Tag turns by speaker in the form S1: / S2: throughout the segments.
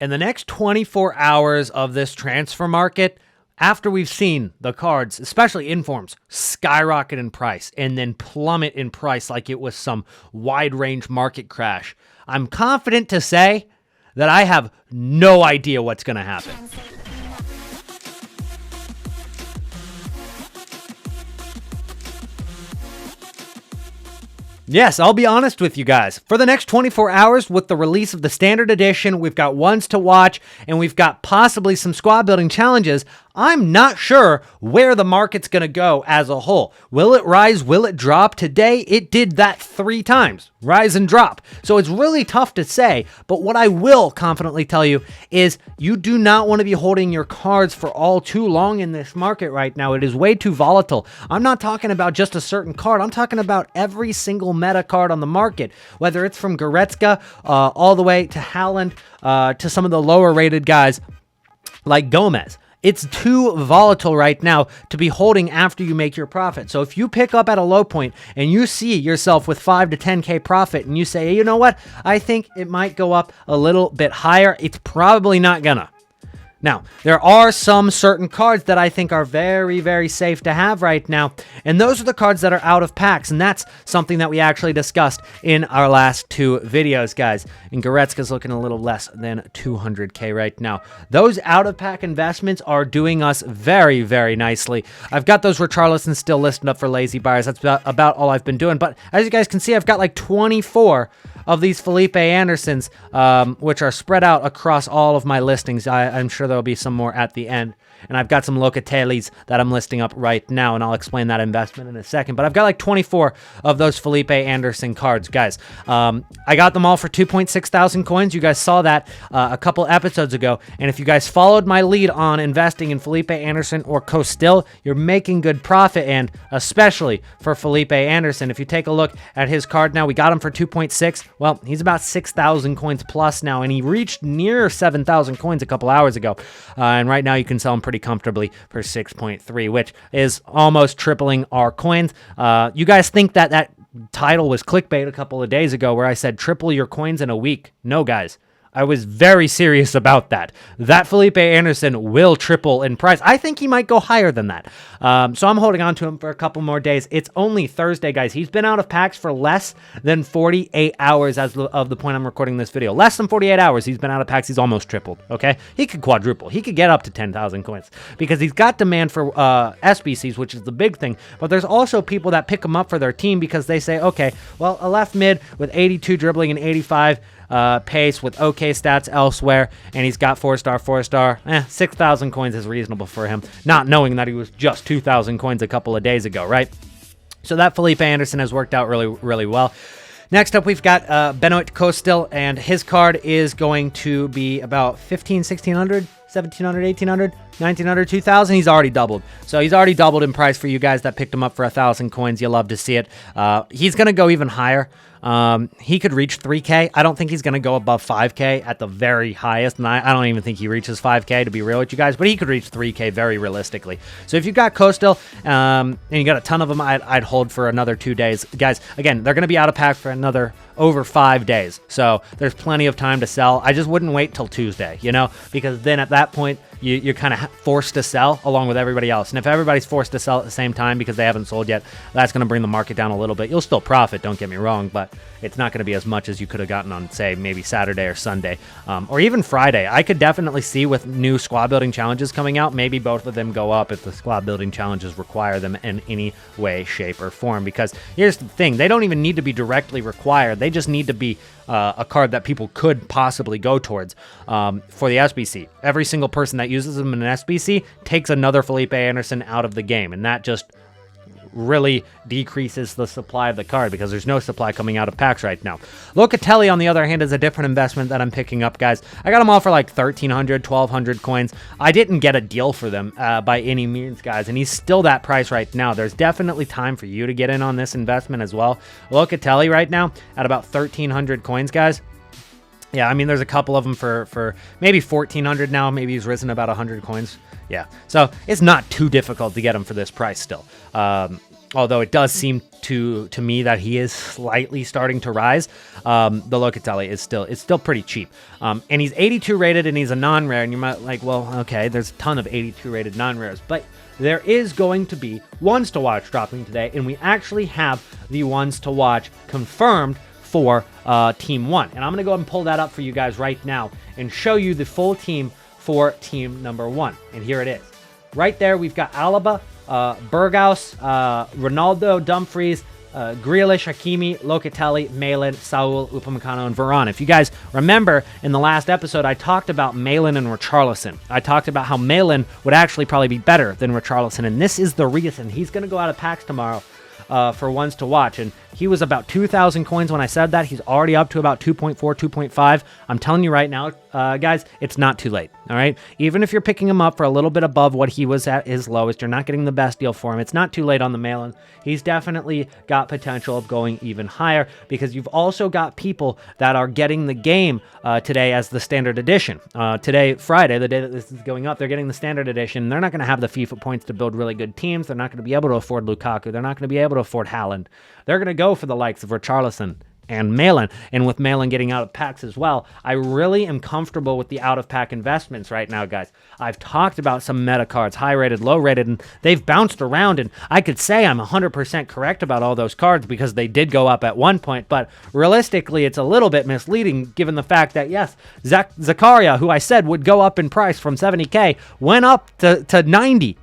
S1: In the next 24 hours of this transfer market, after we've seen the cards, especially informs, skyrocket in price and then plummet in price like it was some wide range market crash, I'm confident to say that I have no idea what's going to happen. Yes, I'll be honest with you guys. For the next 24 hours, with the release of the Standard Edition, we've got ones to watch, and we've got possibly some squad building challenges. I'm not sure where the market's going to go as a whole. Will it rise? Will it drop? Today, it did that 3 times. Rise and drop. So it's really tough to say, but what I will confidently tell you is you do not want to be holding your cards for all too long in this market right now. It is way too volatile. I'm not talking about just a certain card. I'm talking about every single meta card on the market, whether it's from Goretzka all the way to Haaland to some of the lower rated guys like Gomez. It's too volatile right now to be holding after you make your profit. So if you pick up at a low point and you see yourself with 5 to 10K profit and you say, hey, you know what? I think it might go up a little bit higher. It's probably not gonna. Now, there are some certain cards that I think are very, very safe to have right now, and those are the cards that are out of packs, and that's something that we actually discussed in our last 2 videos, guys. And Goretzka's looking a little less than 200K right now. Those out-of-pack investments are doing us very, very nicely. I've got those Richarlisons still listed up for lazy buyers. That's about all I've been doing, but as you guys can see, I've got like 24 of these Felipe Andersons, which are spread out across all of my listings. I'm sure there'll be some more at the end. And I've got some Locatellis that I'm listing up right now, and I'll explain that investment in a second. But I've got like 24 of those Felipe Anderson cards, guys. I got them all for 2.6 thousand coins. You guys saw that a couple episodes ago. And if you guys followed my lead on investing in Felipe Anderson or Costil, you're making good profit, and especially for Felipe Anderson. If you take a look at his card now, we got him for 2.6. Well, he's about 6,000 coins plus now, and he reached near 7,000 coins a couple hours ago. And right now you can sell him pretty comfortably for 6.3, which is almost tripling our coins. You guys think that title was clickbait a couple of days ago where I said triple your coins in a week? No, guys. I was very serious about that. That Felipe Anderson will triple in price. I think he might go higher than that. So I'm holding on to him for a couple more days. It's only Thursday, guys. He's been out of packs for less than 48 hours as of the point I'm recording this video. Less than 48 hours he's been out of packs. He's almost tripled, okay? He could quadruple. He could get up to 10,000 coins because he's got demand for SBCs, which is the big thing. But there's also people that pick him up for their team because they say, okay, well, a left mid with 82 dribbling and 85 pace with okay stats elsewhere, and he's got 4-star, 4-star. 6,000 coins is reasonable for him, not knowing that he was just 2,000 coins a couple of days ago, right? So that Felipe Anderson has worked out really, really well. Next up, we've got Benoit Costil, and his card is going to be about 1,500, 1,600, 1,700, 1,800, 1,900, 2,000. He's already doubled. So he's already doubled in price for you guys that picked him up for 1,000 coins. You love to see it. He's going to go even higher. He could reach 3K. I don't think he's going to go above 5K at the very highest, and I don't even think he reaches 5K, to be real with you guys, but he could reach 3K very realistically. So if you've got Costil, and you got a ton of them, I'd hold for another 2 days. Guys, again, they're going to be out of pack for another over 5 days, so there's plenty of time to sell. I just wouldn't wait till Tuesday, you know, because then at that point, you're kind of forced to sell along with everybody else. And if everybody's forced to sell at the same time because they haven't sold yet, that's going to bring the market down a little bit. You'll still profit, don't get me wrong, but it's not going to be as much as you could have gotten on, say, maybe Saturday or Sunday, or even Friday. I could definitely see with new squad building challenges coming out, maybe both of them go up if the squad building challenges require them in any way, shape, or form. Because here's the thing, they don't even need to be directly required. They just need to be a card that people could possibly go towards for the SBC. Every single person that uses them in an SBC takes another Felipe Anderson out of the game, and that just really decreases the supply of the card because there's no supply coming out of packs right now. Locatelli, on the other hand, is a different investment that I'm picking up, guys. I got them all for like 1,300, 1,200 coins. I didn't get a deal for them by any means, guys, and he's still that price right now. There's definitely time for you to get in on this investment as well. Locatelli right now at about 1,300 coins, guys. Yeah, I mean, there's a couple of them for maybe 1,400 now. Maybe he's risen about 100 coins. Yeah, so it's not too difficult to get him for this price still. although it does seem to me that he is slightly starting to rise. The Locatelli is still pretty cheap. And he's 82 rated and he's a non-rare, and you might like, well, okay, there's a ton of 82 rated non-rares, but there is going to be ones to watch dropping today, and we actually have the ones to watch confirmed for Team 1. And I'm going to go ahead and pull that up for you guys right now and show you the full team for Team number 1. And here it is. Right there, we've got Alaba, Berghaus, Ronaldo, Dumfries, Grealish, Hakimi, Locatelli, Malin, Saul, Upamecano, and Varane. If you guys remember, in the last episode, I talked about Malin and Richarlison. I talked about how Malin would actually probably be better than Richarlison, and this is the reason. He's going to go out of packs tomorrow for ones to watch, and he was about 2,000 coins when I said that. He's already up to about 2.4, 2.5. I'm telling you right now, guys, it's not too late, all right? Even if you're picking him up for a little bit above what he was at his lowest, you're not getting the best deal for him. It's not too late on the Malin. He's definitely got potential of going even higher, because you've also got people that are getting the game today as the standard edition. Today, Friday, the day that this is going up, they're getting the standard edition. They're not going to have the FIFA points to build really good teams. They're not going to be able to afford Lukaku. They're not going to be able to afford Haaland. They're going to go for the likes of Richarlison and Malin, and with Malin getting out of packs as well, I really am comfortable with the out-of-pack investments right now, guys. I've talked about some meta cards, high-rated, low-rated, and they've bounced around, and I could say I'm 100% correct about all those cards because they did go up at one point, but realistically, it's a little bit misleading given the fact that, yes, Zakaria, who I said would go up in price from 70k, went up to 90.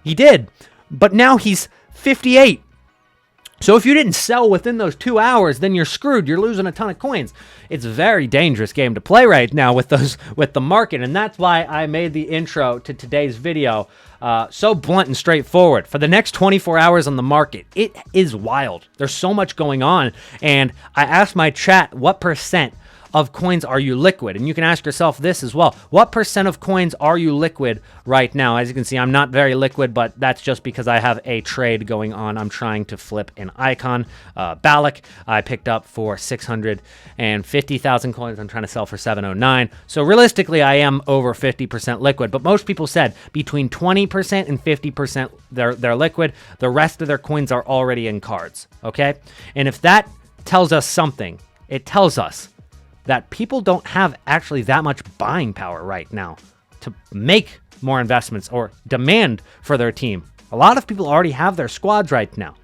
S1: He did, but now he's 58. So if you didn't sell within those 2 hours, then you're screwed. You're losing a ton of coins. It's a very dangerous game to play right now with the market, and that's why I made the intro to today's video so blunt and straightforward. For the next 24 hours on the market, it is wild. There's so much going on, and I asked my chat, what percent of coins are you liquid? And you can ask yourself this as well. What percent of coins are you liquid right now? As you can see, I'm not very liquid, but that's just because I have a trade going on. I'm trying to flip an icon. Balak, I picked up for 650,000 coins. I'm trying to sell for 709. So realistically, I am over 50% liquid, but most people said between 20% and 50% they're liquid. The rest of their coins are already in cards, okay? And if that tells us something, it tells us that people don't have actually that much buying power right now to make more investments or demand for their team. A lot of people already have their squads right now.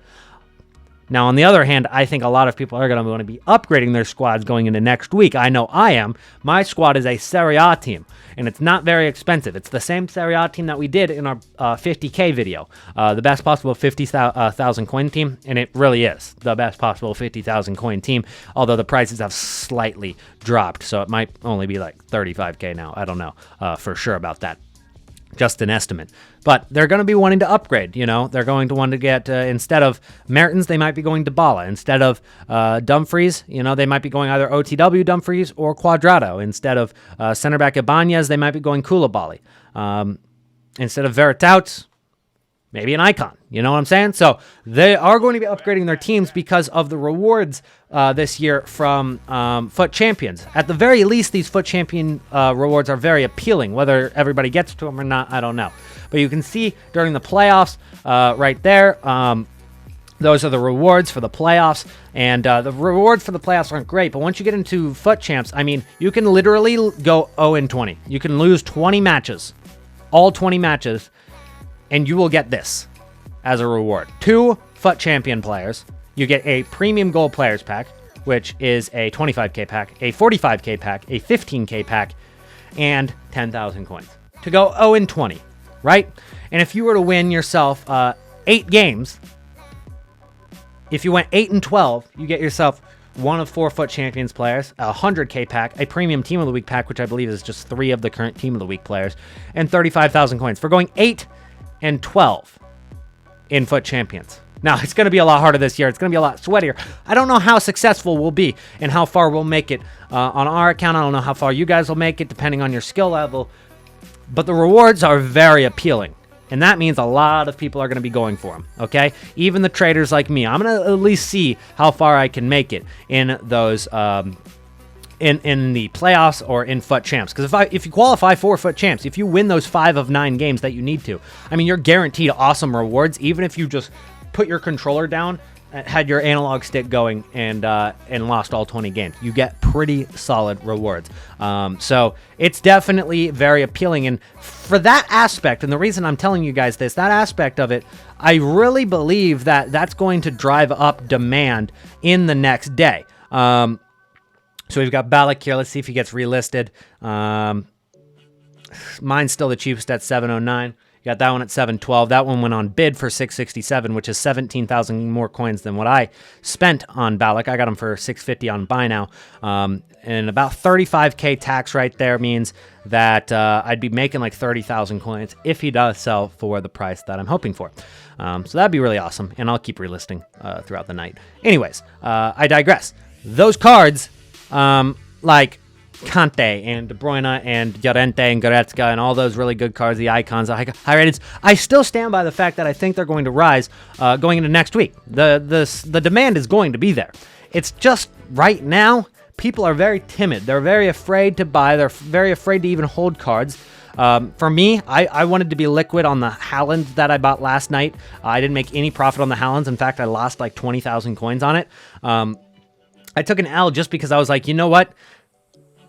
S1: Now, on the other hand, I think a lot of people are going to want to be upgrading their squads going into next week. I know I am. My squad is a Serie A team, and it's not very expensive. It's the same Serie A team that we did in our 50K video, the best possible 50,000 coin team, and it really is the best possible 50,000 coin team, although the prices have slightly dropped, so it might only be like 35K now. I don't know for sure about that. Just an estimate. But they're going to be wanting to upgrade, you know. They're going to want to get, instead of Mertens, they might be going Dybala. Instead of Dumfries, you know, they might be going either OTW Dumfries or Cuadrado. Instead of center back Ibanez, they might be going Koulibaly. Instead of Veretout, maybe an icon. You know what I'm saying? So they are going to be upgrading their teams because of the rewards this year from FUT Champions. At the very least, these FUT Champion rewards are very appealing. Whether everybody gets to them or not, I don't know. But you can see during the playoffs right there, those are the rewards for the playoffs. And the rewards for the playoffs aren't great. But once you get into FUT Champs, I mean, you can literally go 0-20. You can lose 20 matches, all 20 matches, and you will get this as a reward. 2 FUT Champion players. You get a Premium Gold Players pack, which is a 25k pack, a 45k pack, a 15k pack, and 10,000 coins to go 0-20, right? And if you were to win yourself 8 games, if you went 8-12, you get yourself one of 4 FUT Champions players, a 100k pack, a Premium Team of the Week pack, which I believe is just 3 of the current Team of the Week players, and 35,000 coins for going 8-12 in FUT Champions. Now, it's going to be a lot harder this year. It's going to be a lot sweatier. I don't know how successful we'll be and how far we'll make it on our account. I don't know how far you guys will make it, depending on your skill level. But the rewards are very appealing. And that means a lot of people are going to be going for them, okay? Even the traders like me. I'm going to at least see how far I can make it in those in the playoffs or in FUT Champs. Because if you qualify for FUT Champs, if you win those 5 of 9 games that you need to, I mean, you're guaranteed awesome rewards, even if you just put your controller down, had your analog stick going, and lost all 20 games. You get pretty solid rewards. So it's definitely very appealing. And for that aspect, and the reason I'm telling you guys this, that aspect of it, I really believe that that's going to drive up demand in the next day. So we've got Ballack here. Let's see if he gets relisted. Mine's still the cheapest at 709. Got that one at 712. That one went on bid for 667, which is 17,000 more coins than what I spent on Ballack. I got him for 650 on buy now. And about 35K tax right there means that I'd be making like 30,000 coins if he does sell for the price that I'm hoping for. So that'd be really awesome. And I'll keep relisting throughout the night. Anyways, I digress. Those cards, like Kante and De Bruyne and Llorente and Goretzka and all those really good cards, the icons, the high rateds, I still stand by the fact that I think they're going to rise going into next week. The demand is going to be there. It's just right now, people are very timid. They're very afraid to buy. They're very afraid to even hold cards. For me, I wanted to be liquid on the Haaland that I bought last night. I didn't make any profit on the Haalands. In fact, I lost like 20,000 coins on it. I took an L just because I was like, you know what?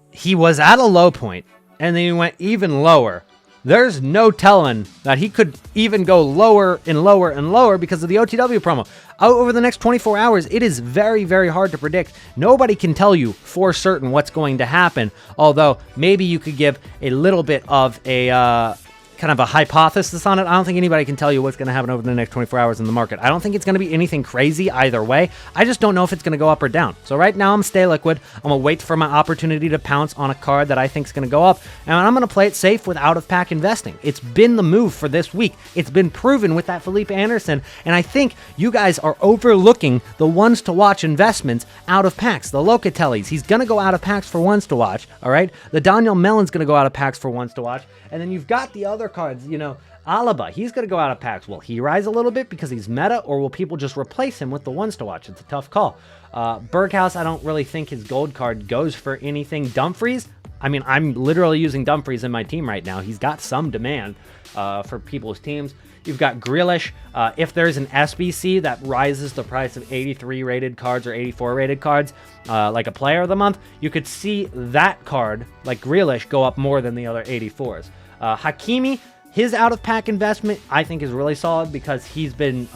S1: He was at a low point, and then he went even lower. There's no telling that he could even go lower and lower and lower because of the OTW promo. Over the next 24 hours, it is very, very hard to predict. Nobody can tell you for certain what's going to happen, although maybe you could give a little bit of a kind of a hypothesis on it. I don't think anybody can tell you what's going to happen over the next 24 hours in the market. I don't think it's going to be anything crazy either way. I just don't know if it's going to go up or down. So right now I'm stay liquid. I'm going to wait for my opportunity to pounce on a card that I think is going to go up, and I'm going to play it safe with out-of-pack investing. It's been the move for this week. It's been proven with that Felipe Anderson, and I think you guys are overlooking the ones to watch investments out of packs. The Locatellis, he's going to go out of packs for ones to watch, all right? The Daniel Mellon's going to go out of packs for ones to watch, and then you've got the other cards, you know, Alaba, he's going to go out of packs. Will he rise a little bit because he's meta, or will people just replace him with the ones to watch? It's a tough call. Berghaus, I don't really think his gold card goes for anything. Dumfries, I mean, I'm literally using Dumfries in my team right now. He's got some demand for people's teams. You've got Grealish. If there's an SBC that rises the price of 83 rated cards or 84 rated cards, like a player of the month, you could see that card, like Grealish, go up more than the other 84s. Hakimi, his out-of-pack investment, I think, is really solid because he's been,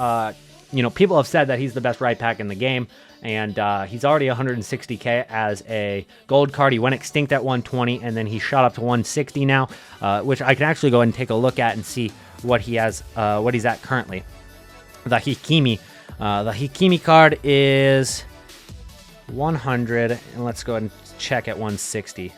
S1: you know, people have said that he's the best right pack in the game, and he's already 160K as a gold card. He went extinct at 120, and then he shot up to 160 now, which I can actually go ahead and take a look at and see what he has, what he's at currently. The Hakimi card is 100, and let's go ahead and check at 160.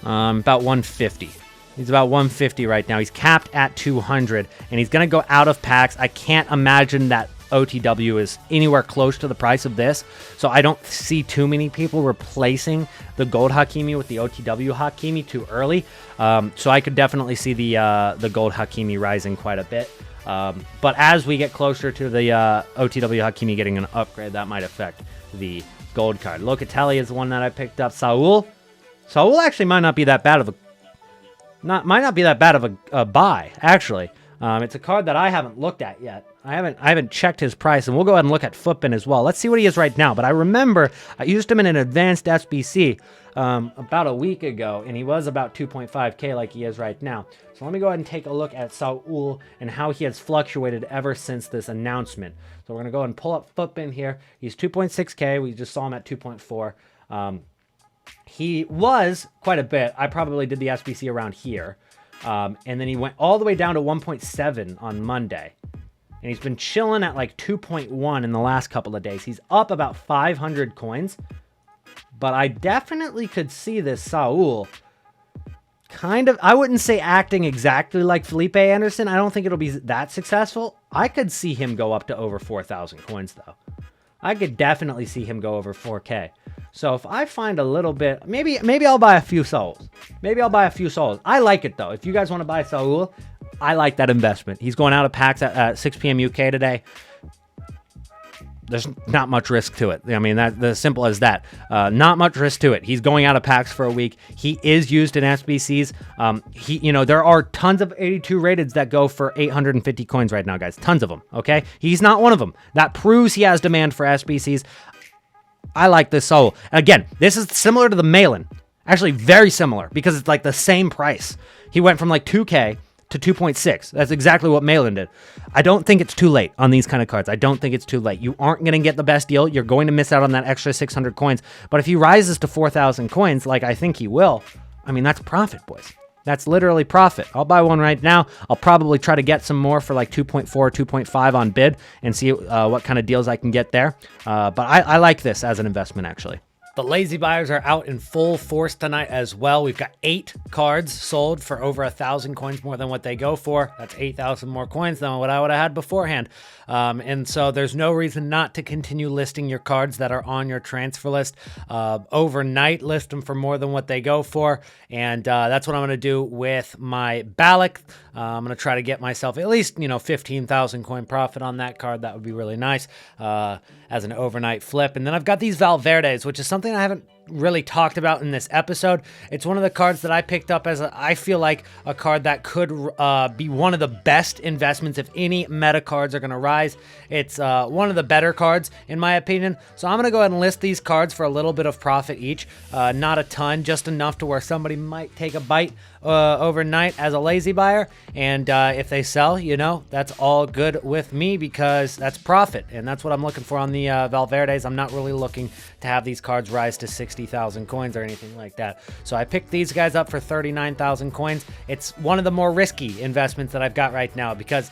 S1: About 150. He's about 150 right now. He's capped at 200, and he's going to go out of packs. I can't imagine that OTW is anywhere close to the price of this, so I don't see too many people replacing the gold Hakimi with the OTW Hakimi too early. So I could definitely see the gold Hakimi rising quite a bit. But as we get closer to the OTW Hakimi getting an upgrade, that might affect the gold card. Locatelli is the one that I picked up. Saul actually might not be that bad of a buy, actually. It's a card that I haven't looked at yet. I haven't checked his price, and we'll go ahead and look at Footbin as well. Let's see what he is right now. But I remember I used him in an advanced SBC about a week ago, and he was about 2.5K like he is right now. So let me go ahead and take a look at Saul and how he has fluctuated ever since this announcement. So we're going to go ahead and pull up Footbin here. He's 2.6K. We just saw him at 2.4. He was quite a bit. I probably did the SBC around here. And then he went all the way down to 1.7 on Monday. And he's been chilling at like 2.1 in the last couple of days. He's up about 500 coins. But I definitely could see this Saul kind of, I wouldn't say acting exactly like Felipe Anderson. I don't think it'll be that successful. I could see him go up to over 4,000 coins, though. I could definitely see him go over 4K. So if I find a little bit, maybe I'll buy a few Souls. I like it, though. If you guys want to buy Saul, I like that investment. He's going out of packs at 6 p.m. UK today. there's not much risk to it. I mean, that's simple as that. Not much risk to it. He's going out of packs for a week. He is used in SBCs. There are tons of 82 rateds that go for 850 coins right now, guys. Tons of them, okay? He's not one of them. That proves he has demand for SBCs. I like this Saul. Again, this is similar to the Malin. Actually, very similar because it's like the same price. He went from like 2K to 2.6. That's exactly what Malin did. I don't think it's too late on these kind of cards. I don't think it's too late. You aren't going to get the best deal. You're going to miss out on that extra 600 coins. But if he rises to 4,000 coins, like I think he will, I mean, that's profit, boys. That's literally profit. I'll buy one right now. I'll probably try to get some more for like 2.4, 2.5 on bid and see what kind of deals I can get there. But I like this as an investment, actually. The lazy buyers are out in full force tonight as well. We've got 8 cards sold for over 1,000 coins more than what they go for. That's 8,000 more coins than what I would have had beforehand. And so there's no reason not to continue listing your cards that are on your transfer list. Overnight, list them for more than what they go for. And that's what I'm going to do with my Balak. I'm going to try to get myself at least, 15,000 coin profit on that card. That would be really nice as an overnight flip. And then I've got these Valverdes, which is something I haven't really talked about in this episode. It's one of the cards that I picked up as I feel like a card that could be one of the best investments if any meta cards are going to rise. It's one of the better cards in my opinion. So I'm going to go ahead and list these cards for a little bit of profit each. Not a ton, just enough to where somebody might take a bite overnight as a lazy buyer. And if they sell, that's all good with me because that's profit. And that's what I'm looking for on the Valverdes. I'm not really looking to have these cards rise to 60,000 coins or anything like that. So I picked these guys up for 39,000 coins. It's one of the more risky investments that I've got right now because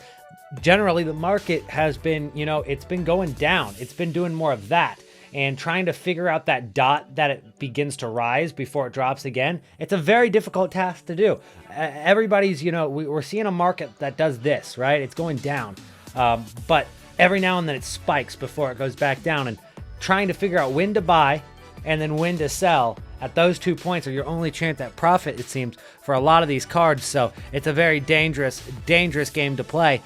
S1: generally the market has been, it's been going down. It's been doing more of that. And trying to figure out that dot that it begins to rise before it drops again, it's a very difficult task to do. Everybody's, we're seeing a market that does this, right? It's going down. But every now and then it spikes before it goes back down. And trying to figure out when to buy and then when to sell at those 2 points are your only chance at profit, it seems, for a lot of these cards. So it's a very dangerous game to play.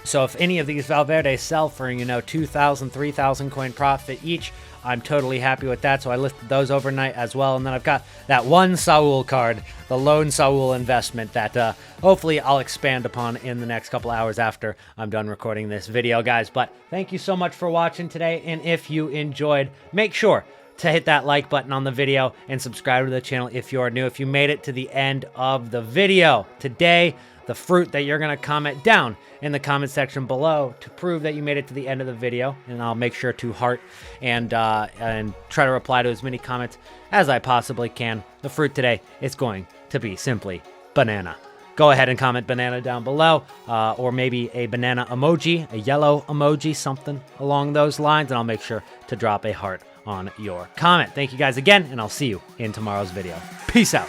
S1: So if any of these Valverdes sell for, 2,000, 3,000 coin profit each, I'm totally happy with that. So I listed those overnight as well. And then I've got that one Saul card, the lone Saul investment that hopefully I'll expand upon in the next couple hours after I'm done recording this video, guys. But thank you so much for watching today. And if you enjoyed, make sure to hit that like button on the video and subscribe to the channel if you are new. If you made it to the end of the video today, the fruit that you're going to comment down in the comment section below to prove that you made it to the end of the video, and I'll make sure to heart and try to reply to as many comments as I possibly can. The fruit today is going to be simply banana. Go ahead and comment banana down below, or maybe a banana emoji, a yellow emoji, something along those lines, and I'll make sure to drop a heart on your comment. Thank you guys again, and I'll see you in tomorrow's video. Peace out.